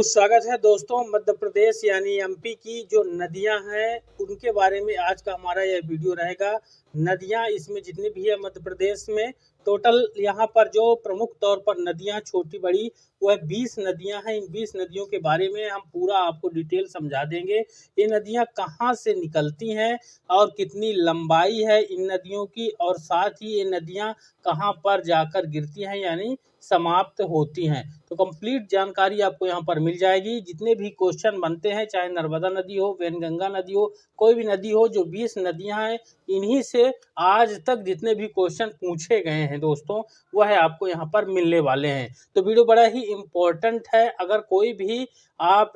तो स्वागत है दोस्तों। मध्य प्रदेश यानी एमपी की जो नदियां हैं उनके बारे में आज का हमारा यह वीडियो रहेगा। नदियां इसमें जितनी भी है मध्य प्रदेश में टोटल यहाँ पर जो प्रमुख तौर पर नदियां छोटी बड़ी वह 20 नदियां हैं। इन 20 नदियों के बारे में हम पूरा आपको डिटेल समझा देंगे। ये नदियां कहाँ से निकलती हैं और कितनी लंबाई है इन नदियों की, और साथ ही ये नदियां कहाँ पर जाकर गिरती हैं यानी समाप्त होती हैं। तो कंप्लीट जानकारी आपको यहाँ पर मिल जाएगी। जितने भी क्वेश्चन बनते हैं, चाहे नर्मदा नदी हो, वैनगंगा नदी हो, कोई भी नदी हो, जो 20 नदियां हैं इन्हीं से आज तक जितने भी क्वेश्चन पूछे गए हैं दोस्तों वह आपको यहाँ पर मिलने वाले हैं। तो वीडियो बड़ा ही इम्पोर्टेंट है। अगर कोई भी आप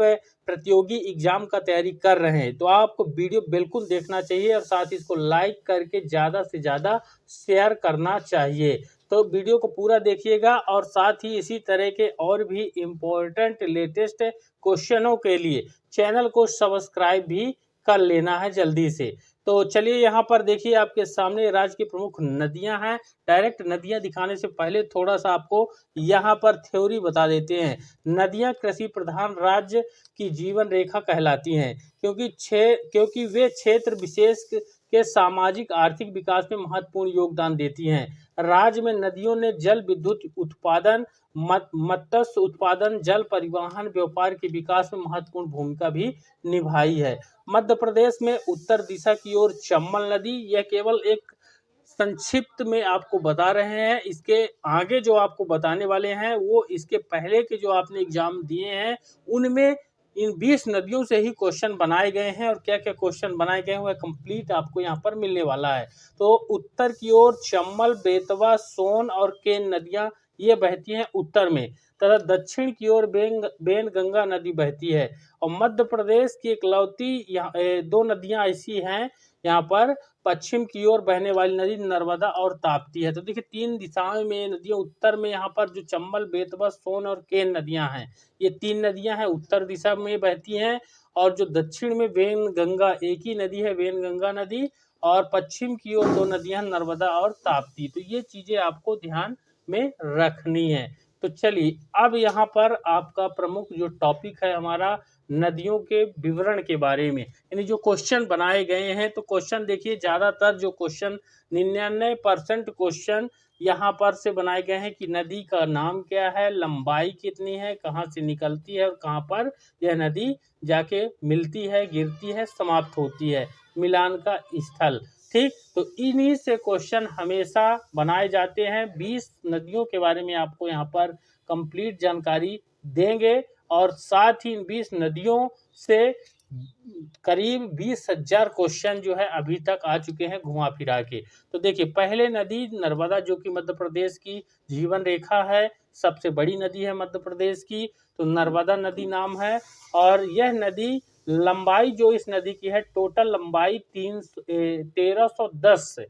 प्रतियोगी एग्जाम का तैयारी कर रहे हैं तो आपको वीडियो बिल्कुल देखना चाहिए और साथ ही इसको लाइक करके ज़्यादा से ज़्यादा शेयर करना चाहिए। तो वीडियो को पूरा देखिएगा और साथ ही इसी तरह के और भी इम्पोर्टेंट लेटेस्ट क्वेश्चनों के लिए चैनल को सब्सक्राइब भी कर लेना है जल्दी से। तो चलिए यहाँ पर देखिए आपके सामने राज्य की प्रमुख नदियां हैं। डायरेक्ट नदियां दिखाने से पहले थोड़ा सा आपको यहाँ पर थ्योरी बता देते हैं। नदियां कृषि प्रधान राज्य की जीवन रेखा कहलाती हैं क्योंकि वे क्षेत्र विशेष के सामाजिक आर्थिक विकास में महत्वपूर्ण योगदान देती हैं। राज्य में नदियों ने जल विद्युत उत्पादन, मत्स्य उत्पादन, जल परिवहन, व्यापार के विकास में महत्वपूर्ण भूमिका भी निभाई है। मध्य प्रदेश में उत्तर दिशा की ओर चंबल नदी, यह केवल एक संक्षिप्त में आपको बता रहे हैं। इसके आगे जो आपको बताने वाले हैं वो इसके पहले के जो आपने एग्जाम दिए हैं उनमें इन 20 नदियों से ही क्वेश्चन बनाए गए हैं, और क्या क्या क्वेश्चन बनाए गए हैं वह कंप्लीट आपको यहाँ पर मिलने वाला है। तो उत्तर की ओर चंबल, बेतवा, सोन और केन नदियां ये बहती हैं उत्तर में, तथा दक्षिण की ओर बेनगंगा नदी बहती है। और मध्य प्रदेश की इकलौती दो नदियां ऐसी हैं यहाँ पर पश्चिम की ओर बहने वाली नदी नर्मदा और ताप्ती है। तो देखिए 3 दिशाओं में नदियां, उत्तर में यहाँ पर जो चंबल, बेतवा, सोन और केन नदियां हैं ये 3 नदियां हैं उत्तर दिशा में बहती हैं, और जो दक्षिण में वेनगंगा एक ही नदी है, वेनगंगा नदी, और पश्चिम की ओर 2 नदियां नर्मदा और ताप्ती। तो ये चीजें आपको ध्यान में रखनी है। तो चलिए अब यहाँ पर आपका प्रमुख जो टॉपिक है हमारा नदियों के विवरण के बारे में, यानी जो क्वेश्चन बनाए गए हैं। तो क्वेश्चन देखिए ज्यादातर जो क्वेश्चन 99% क्वेश्चन यहाँ पर से बनाए गए हैं कि नदी का नाम क्या है, लंबाई कितनी है, कहाँ से निकलती है और कहाँ पर यह नदी जाके मिलती है, गिरती है, समाप्त होती है, मिलान का स्थल। ठीक, तो इन्हीं से क्वेश्चन हमेशा बनाए जाते हैं। 20 नदियों के बारे में आपको यहाँ पर कंप्लीट जानकारी देंगे, और साथ ही 20 नदियों से करीब 20,000 क्वेश्चन जो है अभी तक आ चुके हैं घुमा फिरा के। तो देखिए पहले नदी नर्मदा जो कि मध्य प्रदेश की जीवन रेखा है, सबसे बड़ी नदी है मध्य प्रदेश की, तो नर्मदा नदी नाम है। और यह नदी लंबाई जो इस नदी की है, टोटल लंबाई 1310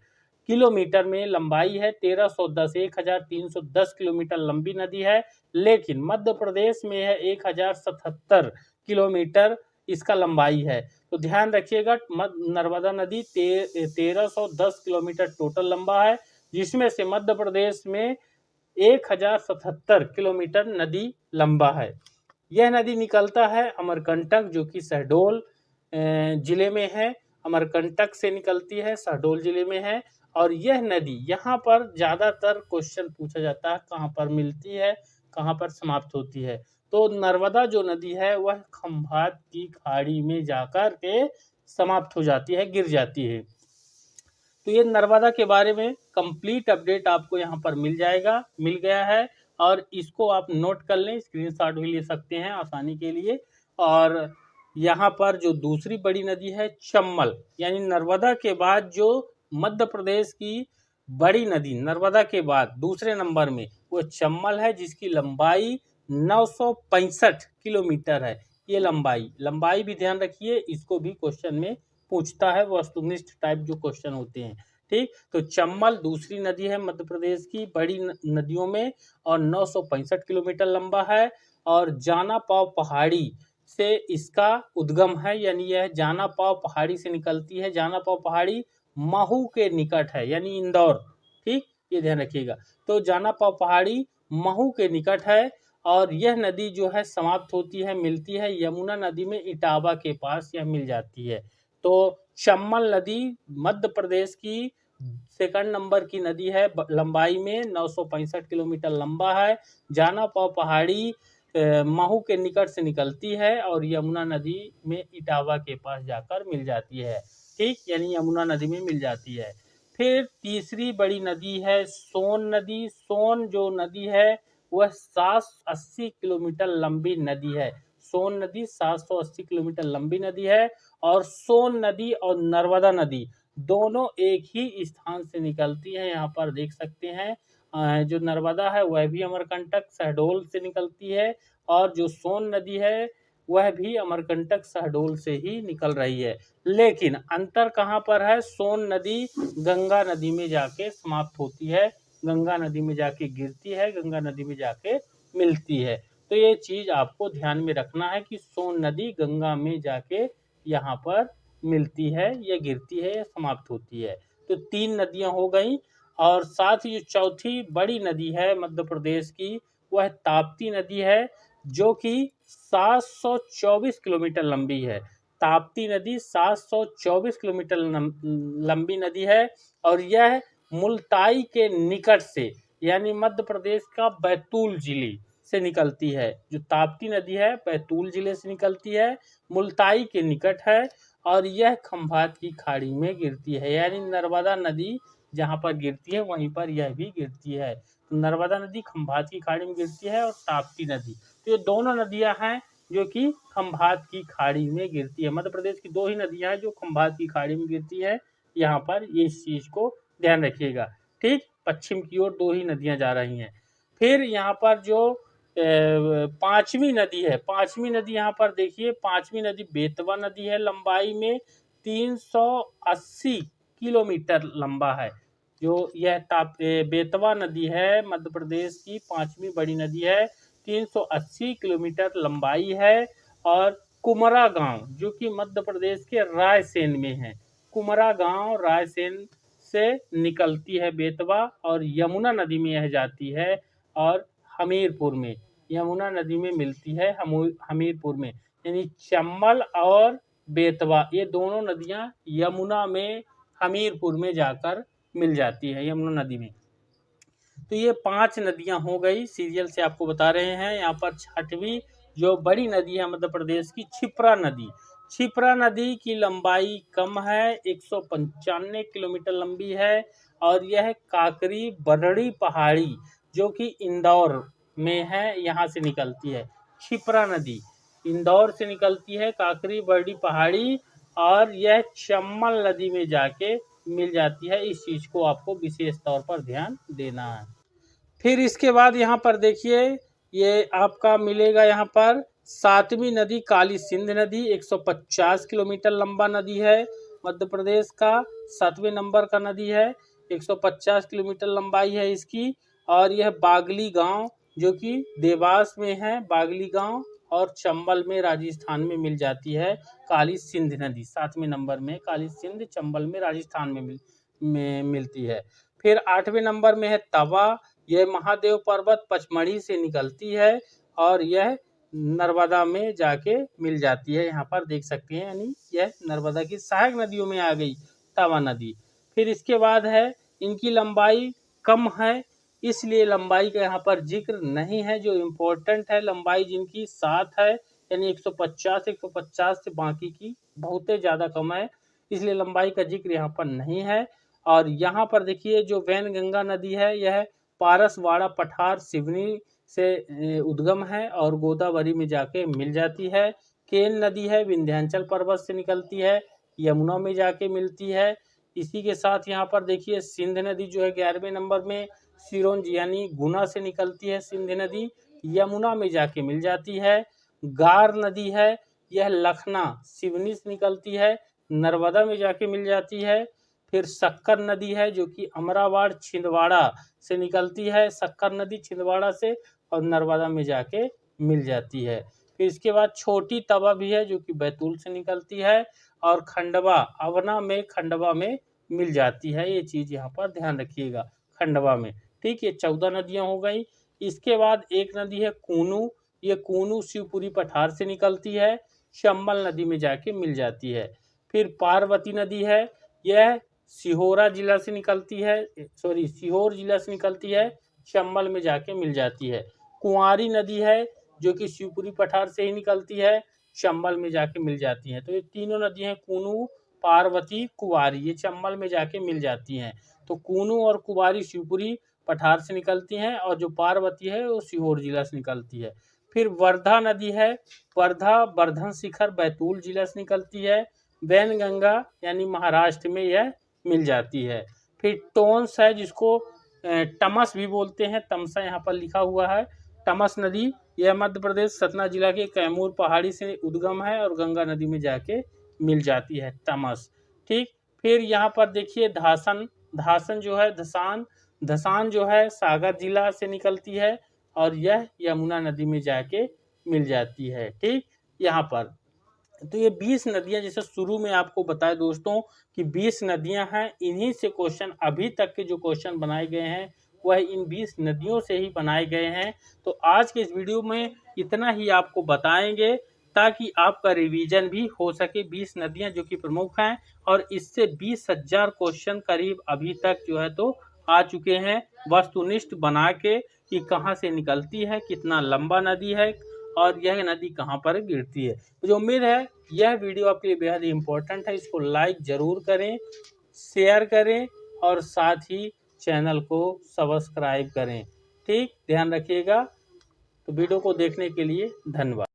किलोमीटर में लंबाई है। 1310 किलोमीटर लंबी नदी है, लेकिन मध्य प्रदेश में है 1077 किलोमीटर इसका लंबाई है। तो ध्यान रखिएगा नर्मदा नदी 1310 किलोमीटर टोटल लंबा है, जिसमें से मध्य प्रदेश में 1077 किलोमीटर नदी लंबा है। यह नदी निकलता है अमरकंटक जो कि शहडोल जिले में है, अमरकंटक से निकलती है, शहडोल जिले में है। और यह नदी यहाँ पर ज़्यादातर क्वेश्चन पूछा जाता है कहाँ पर मिलती है, कहाँ पर समाप्त होती है। तो नर्मदा जो नदी है वह खंभात की खाड़ी में जाकर के समाप्त हो जाती है, गिर जाती है। तो ये नर्मदा के बारे में कंप्लीट अपडेट आपको यहाँ पर मिल गया है, और इसको आप नोट कर लें, स्क्रीनशॉट भी ले सकते हैं आसानी के लिए। और यहाँ पर जो दूसरी बड़ी नदी है चंबल, यानी नर्मदा के बाद जो मध्य प्रदेश की बड़ी नदी नर्मदा के बाद दूसरे नंबर में वो चंबल है, जिसकी लंबाई 965 किलोमीटर है। ये लंबाई भी ध्यान रखिए, इसको भी क्वेश्चन में पूछता है, वस्तुनिष्ठ टाइप जो क्वेश्चन होते हैं। ठीक, तो चंबल दूसरी नदी है मध्य प्रदेश की बड़ी नदियों में, और 965 किलोमीटर लंबा है। और जाना पाव पहाड़ी से इसका उद्गम है, यानी यह जाना पाव पहाड़ी से निकलती है। जाना पाव पहाड़ी महू के निकट है, यानी इंदौर। ठीक, ये ध्यान रखिएगा। तो जाना पाव पहाड़ी महू के निकट है, और यह नदी जो है समाप्त होती है, मिलती है यमुना नदी में इटावा के पास, यह मिल जाती है। तो चंबल नदी मध्य प्रदेश की सेकंड नंबर की नदी है, लंबाई में 965 किलोमीटर लंबा है। जानापा पहाड़ी महू के निकट से निकलती है और यमुना नदी में इटावा के पास जाकर मिल जाती है। ठीक, यानी यमुना नदी में मिल जाती है। फिर तीसरी बड़ी नदी है सोन नदी। सोन जो नदी है वह 780 किलोमीटर लंबी नदी है। सोन नदी 780 किलोमीटर लंबी नदी है। और सोन नदी और नर्मदा नदी दोनों एक ही स्थान से निकलती है। यहाँ पर देख सकते हैं जो नर्मदा है वह भी अमरकंटक शहडोल से निकलती है, और जो सोन नदी है वह भी अमरकंटक शहडोल से ही निकल रही है। लेकिन अंतर कहाँ पर है? सोन नदी गंगा नदी में जाके समाप्त होती है, गंगा नदी में जाके गिरती है, गंगा नदी में जाके मिलती है। तो ये चीज आपको ध्यान में रखना है कि सोन नदी गंगा में जाके यहाँ पर मिलती है, या गिरती है, या समाप्त होती है। तो 3 नदियां हो गई। और साथ ही जो चौथी बड़ी नदी है मध्य प्रदेश की वह ताप्ती नदी है, जो कि 724 किलोमीटर लंबी है। ताप्ती नदी 724 किलोमीटर लंबी नदी है, और यह मुल्ताई के निकट से, यानी मध्य प्रदेश का बैतूल जिले से निकलती है। जो ताप्ती नदी है बैतूल जिले से निकलती है, मुल्ताई के निकट है, और यह खंभात की खाड़ी में गिरती है। यानी नर्मदा नदी जहाँ पर गिरती है वहीं पर यह भी गिरती है। तो नर्मदा नदी खंभात की खाड़ी में गिरती है, और ताप्ती नदी, तो ये दोनों नदियां हैं जो कि खंभात की खाड़ी में गिरती है। मध्य प्रदेश की 2 ही नदियां हैं जो खंभात की खाड़ी में गिरती है। यहाँ पर ये इस चीज को ध्यान रखिएगा। ठीक, पश्चिम की ओर 2 ही नदियां जा रही हैं। फिर यहाँ पर जो पांचवी नदी है, पांचवी नदी यहाँ पर देखिए, पांचवी नदी बेतवा नदी है, लंबाई में 380 किलोमीटर लंबा है। जो यह बेतवा नदी है मध्य प्रदेश की पांचवी बड़ी नदी है, 380 किलोमीटर लंबाई है। और कुमरा गांव जो कि मध्य प्रदेश के रायसेन में है, कुमरा गांव रायसेन से निकलती है बेतवा, और यमुना नदी में यह जाती है, और हमीरपुर में, यमुना नदी में मिलती है हमीरपुर में। यानी चंबल और बेतवा ये दोनों नदियां यमुना में हमीरपुर में जाकर मिल जाती है, यमुना नदी में। तो ये 5 नदियां हो गई, सीरियल से आपको बता रहे हैं। यहाँ पर छठवीं जो बड़ी नदी है मध्य प्रदेश की, क्षिप्रा नदी। क्षिप्रा नदी की लंबाई कम है, 195 किलोमीटर लंबी है, और यह काकरी बरड़ी पहाड़ी जो कि इंदौर में है यहाँ से निकलती है। क्षिप्रा नदी इंदौर से निकलती है, काकरी बरड़ी पहाड़ी, और यह चंबल नदी में जाके मिल जाती है। इस चीज को आपको विशेष तौर पर ध्यान देना है। फिर इसके बाद यहाँ पर देखिए, ये आपका मिलेगा यहाँ पर 7वीं नदी काली सिंध नदी, 150 किलोमीटर लंबा नदी है, मध्य प्रदेश का 7वें नंबर का नदी है, 150 किलोमीटर लंबाई है इसकी। और यह बागली गांव जो कि देवास में है, बागली गांव, और चंबल में राजस्थान में मिल जाती है काली सिंध नदी। 7वें नंबर में काली सिंध चंबल में राजस्थान में मिलती है। फिर 8वें नंबर में है तवा, यह महादेव पर्वत पचमढ़ी से निकलती है, और यह नर्मदा में जाके मिल जाती है। यहाँ पर देख सकते हैं, यानी यह नर्मदा की सहायक नदियों में आ गई तवा नदी। फिर इसके बाद है, इनकी लंबाई कम है, इसलिए लंबाई का यहाँ पर जिक्र नहीं है। जो इम्पोर्टेंट है लंबाई जिनकी 7 है, यानी 150 से बाकी की बहुत ज़्यादा कम है, इसलिए लंबाई का जिक्र यहाँ पर नहीं है। और यहाँ पर देखिए जो वैनगंगा नदी है, यह पारसवाड़ा पठार सिवनी से उद्गम है, और गोदावरी में जाके मिल जाती है। केन नदी है, विंध्याचल पर्वत से निकलती है, यमुना में जाके मिलती है। इसी के साथ यहाँ पर देखिए सिंध नदी जो है 11वें नंबर में, सिरोंज यानी गुना से निकलती है सिंध नदी, यमुना में जाके मिल जाती है। गार नदी है, यह लखना सिवनी से निकलती है, नर्मदा में जाके मिल जाती है। फिर शक्कर नदी है जो कि अमरावाड़ छिंदवाड़ा से निकलती है, शक्कर नदी छिंदवाड़ा से, और नर्मदा में जाके मिल जाती है। फिर इसके बाद छोटी तवा भी है जो कि बैतूल से निकलती है, और खंडवा अवना में खंडवा में मिल जाती है। ये चीज़ यहाँ पर ध्यान रखिएगा, खंडवा में। ठीक, ये 14 नदियाँ हो गई। इसके बाद एक नदी है कूनू, ये कूनू शिवपुरी पठार से निकलती है, चंबल नदी में जाके मिल जाती है। फिर पार्वती नदी है, यह सिहोर जिला से निकलती है, चंबल में जाके मिल जाती है। कुंवारी नदी है जो कि शिवपुरी पठार से ही निकलती है, चंबल में जाके मिल जाती है। तो ये तीनों नदी हैं कूनू, पार्वती, कुंवारी, ये चंबल में जाके मिल जाती हैं। तो कूनू और कुंवारी शिवपुरी पठार से निकलती हैं और जो पार्वती है वो सीहोर जिला से निकलती है। फिर वर्धा नदी है, वर्धा वर्धन शिखर बैतूल जिला से निकलती है, वैनगंगा यानी महाराष्ट्र में यह मिल जाती है। फिर टोंस है जिसको टमस भी बोलते हैं, तमसा यहाँ पर लिखा हुआ है। टमस नदी यह मध्य प्रदेश सतना जिला के कैमूर पहाड़ी से उद्गम है और गंगा नदी में जाके मिल जाती है टमस। ठीक, फिर यहाँ पर देखिए धासन, धासन जो है धसान, धसान जो है सागर जिला से निकलती है और यह यमुना नदी में जाके मिल जाती है। ठीक, यहाँ पर तो ये 20 नदियां, जैसे शुरू में आपको बताया दोस्तों कि 20 नदियां हैं, इन्हीं से क्वेश्चन अभी तक के जो क्वेश्चन बनाए गए हैं वह इन 20 नदियों से ही बनाए गए हैं। तो आज के इस वीडियो में इतना ही आपको बताएंगे ताकि आपका रिवीजन भी हो सके। 20 नदियां जो कि प्रमुख हैं और इससे 20,000 क्वेश्चन करीब अभी तक जो है तो आ चुके हैं, वस्तुनिष्ठ बना के कि कहाँ से निकलती है, कितना लंबा नदी है और यह नदी कहाँ पर गिरती है। मुझे उम्मीद है यह वीडियो आपके लिए बेहद ही इम्पोर्टेंट है। इसको लाइक जरूर करें, शेयर करें और साथ ही चैनल को सब्सक्राइब करें। ठीक, ध्यान रखिएगा। तो वीडियो को देखने के लिए धन्यवाद।